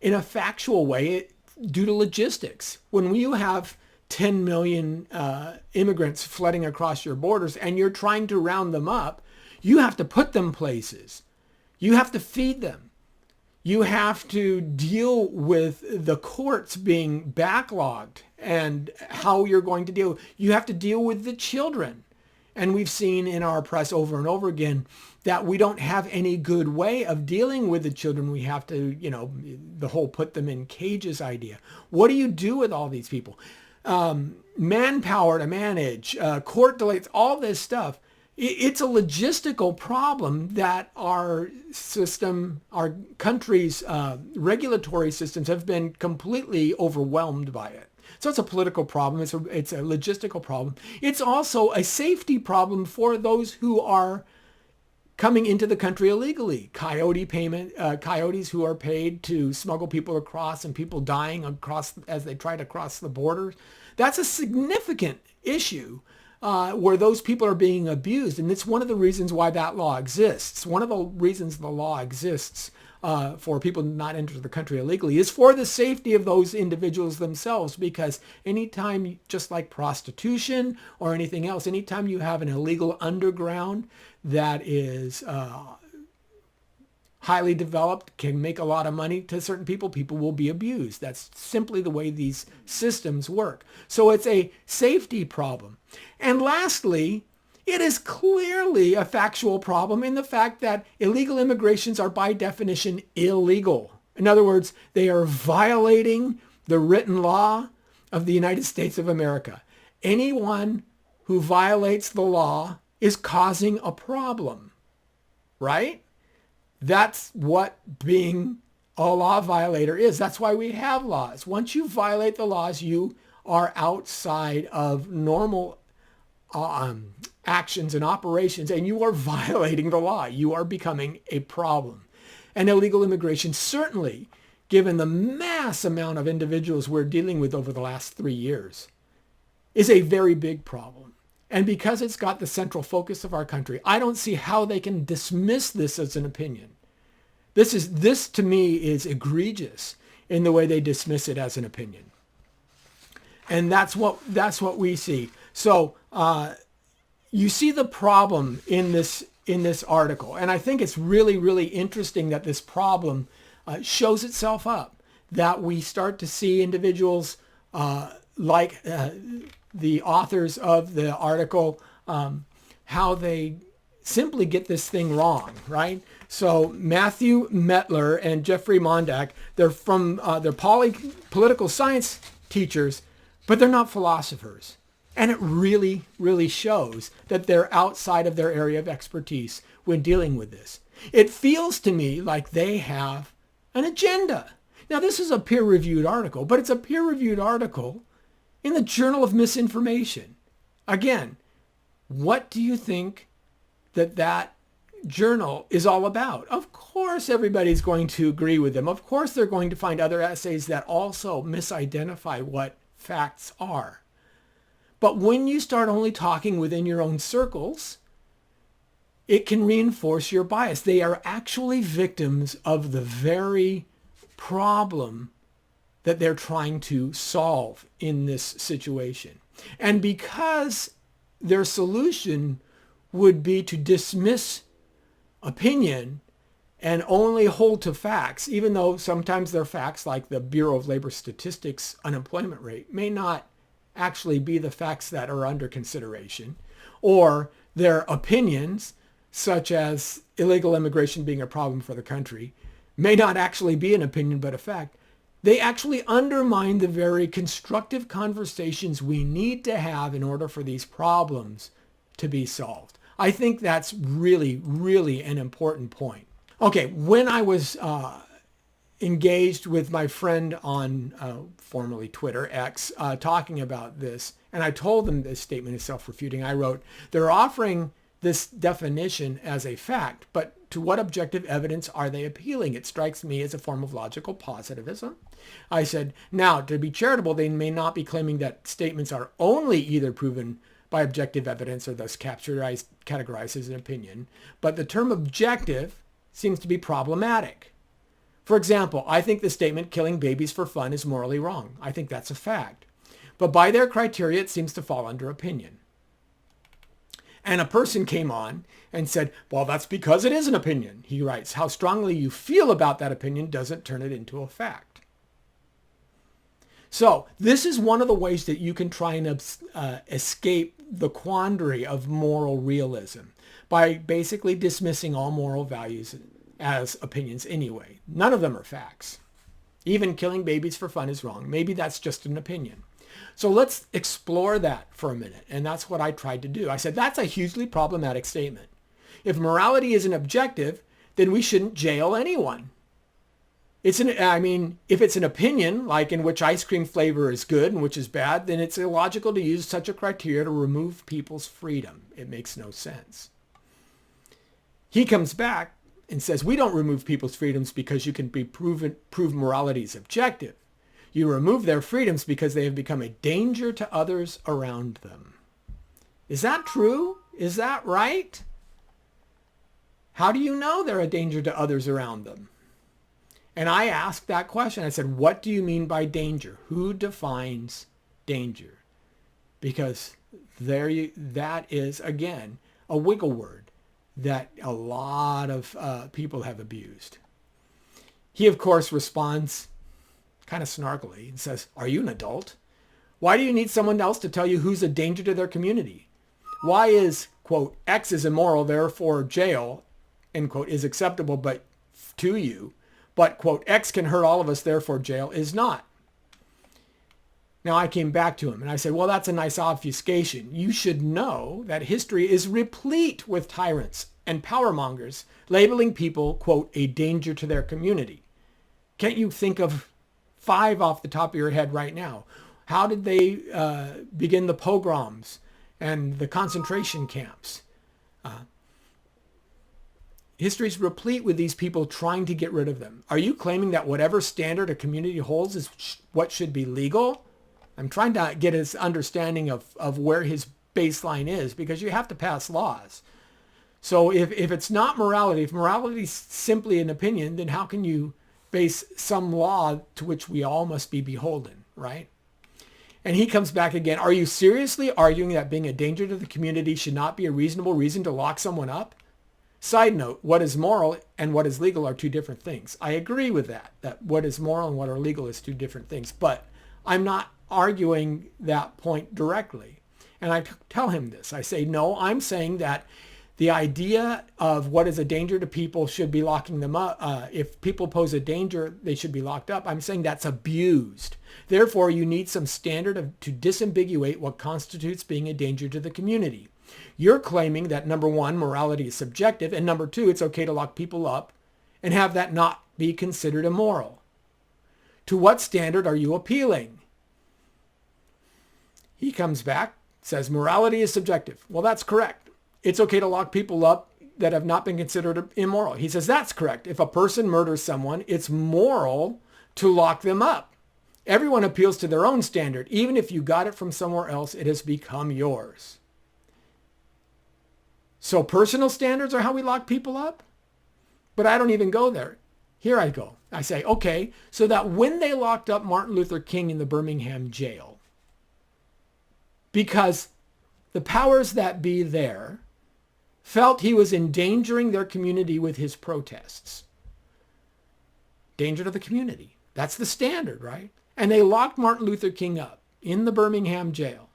in a factual way due to logistics. When you have 10 million immigrants flooding across your borders and you're trying to round them up, you have to put them places. You have to feed them. You have to deal with the courts being backlogged and how you're going to deal. You have to deal with the children. And we've seen in our press over and over again that we don't have any good way of dealing with the children. We have to, the whole put them in cages idea. What do you do with all these people? Manpower to manage, court delays, all this stuff. It's a logistical problem that our system, our country's regulatory systems have been completely overwhelmed by it. So it's a political problem. It's a logistical problem. It's also a safety problem for those who are coming into the country illegally. Coyotes who are paid to smuggle people across and people dying across as they try to cross the border. That's a significant issue where those people are being abused. And it's one of the reasons why that law exists. One of the reasons the law exists for people to not enter the country illegally is for the safety of those individuals themselves, because anytime, just like prostitution or anything else, anytime you have an illegal underground that is highly developed, can make a lot of money to certain people, people will be abused. That's simply the way these systems work. So it's a safety problem. And lastly, it is clearly a factual problem in the fact that illegal immigrations are by definition illegal. In other words, they are violating the written law of the United States of America. Anyone who violates the law is causing a problem, right? That's what being a law violator is. That's why we have laws. Once you violate the laws, you are outside of normal actions and operations, and you are violating the law. You are becoming a problem. And illegal immigration, certainly, given the mass amount of individuals we're dealing with over the last 3 years, is a very big problem. And because it's got the central focus of our country, I don't see how they can dismiss this as an opinion. This to me is egregious in the way they dismiss it as an opinion. And that's what we see. So you see the problem in this article. And I think it's really, really interesting that this problem shows itself up, that we start to see individuals like the authors of the article, how they simply get this thing wrong, right? So Matthew Mettler and Jeffrey Mondak, they're political science teachers, but they're not philosophers. And it really, really shows that they're outside of their area of expertise when dealing with this. It feels to me like they have an agenda. Now, this is a peer-reviewed article, but it's a peer-reviewed article in the Journal of Misinformation. Again, what do you think that journal is all about? Of course, everybody's going to agree with them. Of course, they're going to find other essays that also misidentify what facts are. But when you start only talking within your own circles, it can reinforce your bias. They are actually victims of the very problem that they're trying to solve in this situation. And because their solution would be to dismiss opinion and only hold to facts, even though sometimes their facts, like the Bureau of Labor Statistics unemployment rate, may not actually be the facts that are under consideration, or their opinions, such as illegal immigration being a problem for the country, may not actually be an opinion but a fact. They actually undermine the very constructive conversations we need to have in order for these problems to be solved. I think that's really, really an important point. Okay, when I was engaged with my friend on formerly Twitter, X, talking about this, and I told them this statement is self-refuting, I wrote, they're offering this definition as a fact, but to what objective evidence are they appealing? It strikes me as a form of logical positivism. I said, now, to be charitable, they may not be claiming that statements are only either proven by objective evidence or thus categorized as an opinion, but the term objective seems to be problematic. For example, I think the statement killing babies for fun is morally wrong. I think that's a fact. But by their criteria, it seems to fall under opinion. And a person came on and said, well, that's because it is an opinion. He writes, how strongly you feel about that opinion doesn't turn it into a fact. So this is one of the ways that you can try and escape the quandary of moral realism, by basically dismissing all moral values as opinions anyway. None of them are facts. Even killing babies for fun is wrong. Maybe that's just an opinion. So let's explore that for a minute. And that's what I tried to do. I said, that's a hugely problematic statement. If morality isn't objective, then we shouldn't jail anyone. If it's an opinion, like in which ice cream flavor is good and which is bad, then it's illogical to use such a criteria to remove people's freedom. It makes no sense. He comes back and says, we don't remove people's freedoms because you can prove morality is objective. You remove their freedoms because they have become a danger to others around them. Is that true? Is that right? How do you know they're a danger to others around them? And I asked that question. I said, what do you mean by danger? Who defines danger? Because that is, again, a wiggle word that a lot of people have abused. He, of course, responds kind of snarkily and says, are you an adult? Why do you need someone else to tell you who's a danger to their community? Why is, quote, X is immoral, therefore jail, end quote, is acceptable but to you, but, quote, X can hurt all of us, therefore jail is not. Now I came back to him and I said, well, that's a nice obfuscation. You should know that history is replete with tyrants and power mongers labeling people, quote, a danger to their community. Can't you think of 5 off the top of your head right now? How did they begin the pogroms and the concentration camps? History is replete with these people trying to get rid of them. Are you claiming that whatever standard a community holds is what should be legal? I'm trying to get his understanding of where his baseline is, because you have to pass laws. So if it's not morality, if morality is simply an opinion, then how can you base some law to which we all must be beholden, right? And he comes back again. Are you seriously arguing that being a danger to the community should not be a reasonable reason to lock someone up? Side note, what is moral and what is legal are two different things. I agree with that what is moral and what are legal is two different things, but I'm not arguing that point directly. And I tell him this. I say, no, I'm saying that The idea of what is a danger to people should be locking them up. If people pose a danger, they should be locked up. I'm saying that's abused. Therefore, you need some standard to disambiguate what constitutes being a danger to the community. You're claiming that, number one, morality is subjective, and number two, it's okay to lock people up and have that not be considered immoral. To what standard are you appealing? He comes back, says morality is subjective. Well, that's correct. It's okay to lock people up that have not been considered immoral. He says that's correct. If a person murders someone, it's moral to lock them up. Everyone appeals to their own standard. Even if you got it from somewhere else, it has become yours. So personal standards are how we lock people up? But I don't even go there. Here I go. I say, okay, so that when they locked up Martin Luther King in the Birmingham jail, because the powers that be there felt he was endangering their community with his protests. Danger to the community. That's the standard, right? And they locked Martin Luther King up in the Birmingham jail.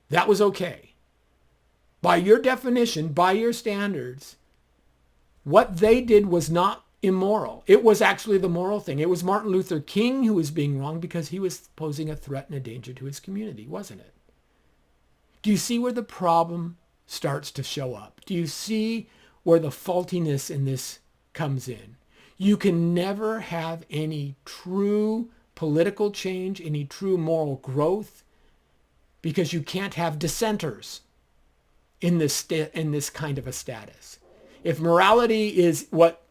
That was okay. By your definition, by your standards, what they did was not immoral. It was actually the moral thing. It was Martin Luther King who was being wrong because he was posing a threat and a danger to his community, wasn't it? Do you see where the problem starts to show up? Do you see where the faultiness in this comes in? You can never have any true political change, any true moral growth, because you can't have dissenters in this kind of a status. If morality is what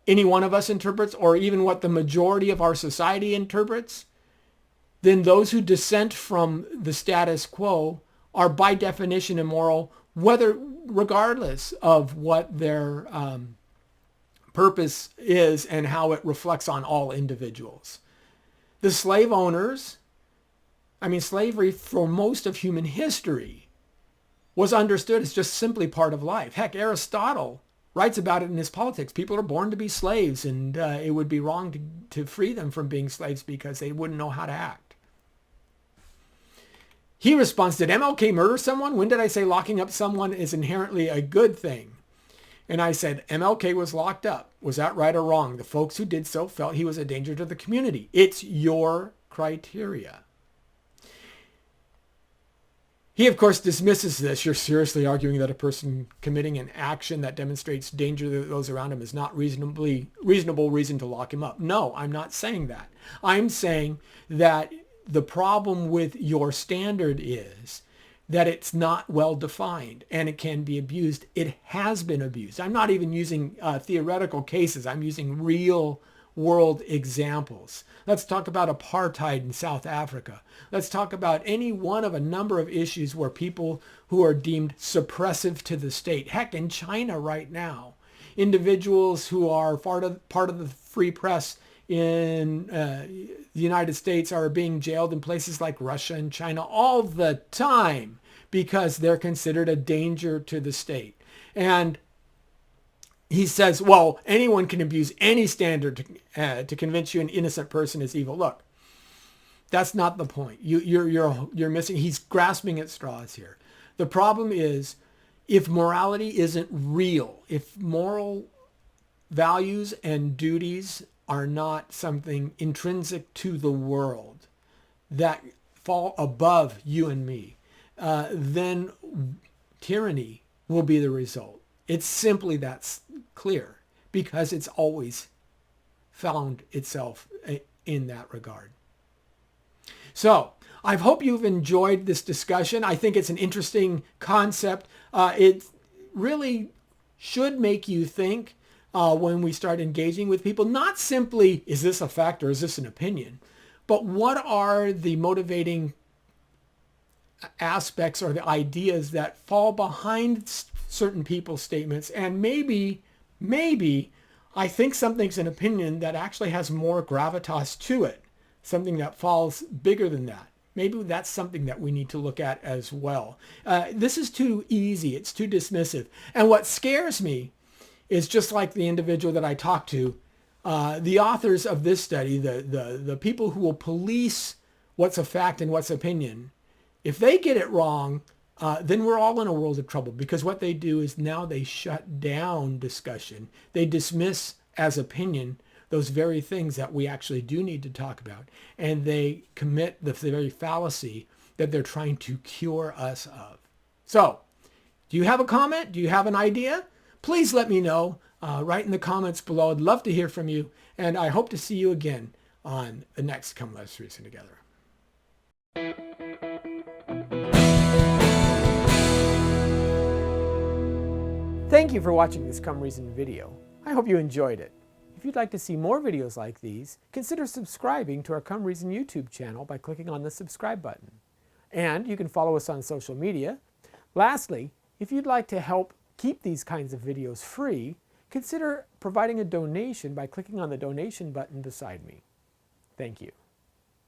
any one of us interprets, or even what the majority of our society interprets, then those who dissent from the status quo are by definition immoral, regardless of what their purpose is and how it reflects on all individuals. The slave owners, slavery for most of human history was understood as just simply part of life. Heck, Aristotle writes about it in his Politics. People are born to be slaves, and it would be wrong to free them from being slaves because they wouldn't know how to act. He responds, did MLK murder someone? When did I say locking up someone is inherently a good thing? And I said, MLK was locked up. Was that right or wrong? The folks who did so felt he was a danger to the community. It's your criteria. He, of course, dismisses this. You're seriously arguing that a person committing an action that demonstrates danger to those around him is not reasonable reason to lock him up. No, I'm not saying that. I'm saying that the problem with your standard is that it's not well defined and it can be abused. It has been abused. I'm not even using theoretical cases. I'm using real world examples. Let's talk about apartheid in South Africa. Let's talk about any one of a number of issues where people who are deemed suppressive to the state. Heck, in China right now, individuals who are part of the free press in the United States are being jailed in places like Russia and China all the time because they're considered a danger to the state. And he says, well, anyone can abuse any standard to convince you an innocent person is evil. Look, that's not the point. You're missing. He's grasping at straws here. The problem is, if morality isn't real, if moral values and duties are not something intrinsic to the world that fall above you and me, then tyranny will be the result. It's simply that clear because it's always found itself in that regard. So I hope you've enjoyed this discussion. I think it's an interesting concept. It really should make you think when we start engaging with people, not simply, is this a fact or is this an opinion, but what are the motivating aspects or the ideas that fall behind certain people's statements. And maybe I think something's an opinion that actually has more gravitas to it, something that falls bigger than that. Maybe that's something that we need to look at as well. This is too easy. It's too dismissive. And what scares me is, just like the individual that I talked to, the authors of this study, the people who will police what's a fact and what's opinion, if they get it wrong, then we're all in a world of trouble, because what they do is now they shut down discussion. They dismiss as opinion those very things that we actually do need to talk about. And they commit the very fallacy that they're trying to cure us of. So, do you have a comment? Do you have an idea? Please let me know. Write in the comments below. I'd love to hear from you. And I hope to see you again on the next Come Let's Reason Together. Thank you for watching this Come Reason video. I hope you enjoyed it. If you'd like to see more videos like these, consider subscribing to our Come Reason YouTube channel by clicking on the subscribe button. And you can follow us on social media. Lastly, if you'd like to help keep these kinds of videos free, consider providing a donation by clicking on the donation button beside me. Thank you.